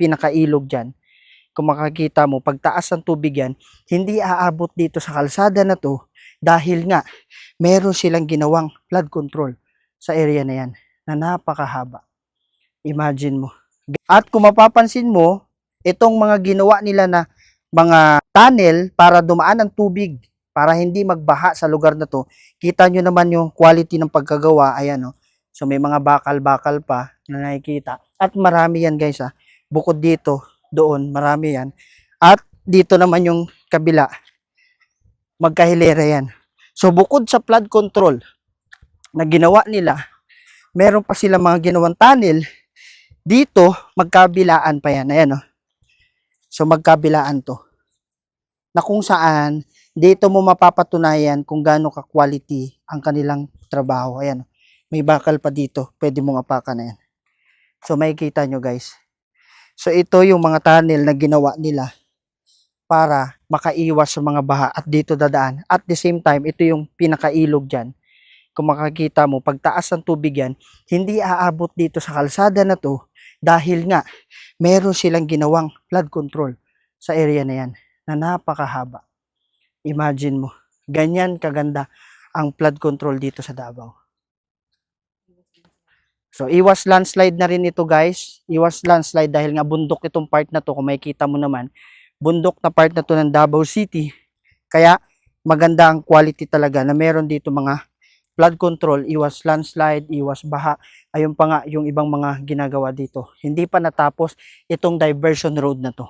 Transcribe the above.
pinakailog dyan. Kung makakita mo, pagtaas ng tubig yan, hindi aabot dito sa kalsada na to dahil nga meron silang ginawang flood control sa area na yan na napakahaba. Imagine mo. At kung mapapansin mo, itong mga ginawa nila na mga tunnel para dumaan ang tubig, para hindi magbaha sa lugar na to, kita nyo naman yung quality ng pagkagawa, ayan o. So may mga bakal-bakal pa na nakikita. At marami yan guys ha. Bukod dito, doon, marami yan. At dito naman yung kabila, magkahilera yan. So bukod sa flood control na ginawa nila, meron pa sila mga ginawang tunnel. Dito, magkabilaan pa yan. Ayan o. So magkabilaan to. Na kung saan, dito mo mapapatunayan kung gaano ka-quality ang kanilang trabaho. Ayan o. May bakal pa dito. Pwede mong apakan na yan. So makikita nyo guys. So ito yung mga tunnel na ginawa nila para makaiwas sa mga baha at dito dadaan. At the same time, ito yung pinakailog dyan. Kung makakita mo, pagtaas ng tubig yan, hindi aabot dito sa kalsada na to dahil nga meron silang ginawang flood control sa area na yan na napakahaba. Imagine mo, ganyan kaganda ang flood control dito sa Davao. So, iwas landslide na rin ito guys. Iwas landslide dahil nga bundok itong part na to. Kung makikita mo naman, bundok na part na to ng Davao City. Kaya, maganda ang quality talaga na meron dito mga flood control, iwas landslide, iwas baha. Ayun pa nga yung ibang mga ginagawa dito. Hindi pa natapos itong diversion road na to.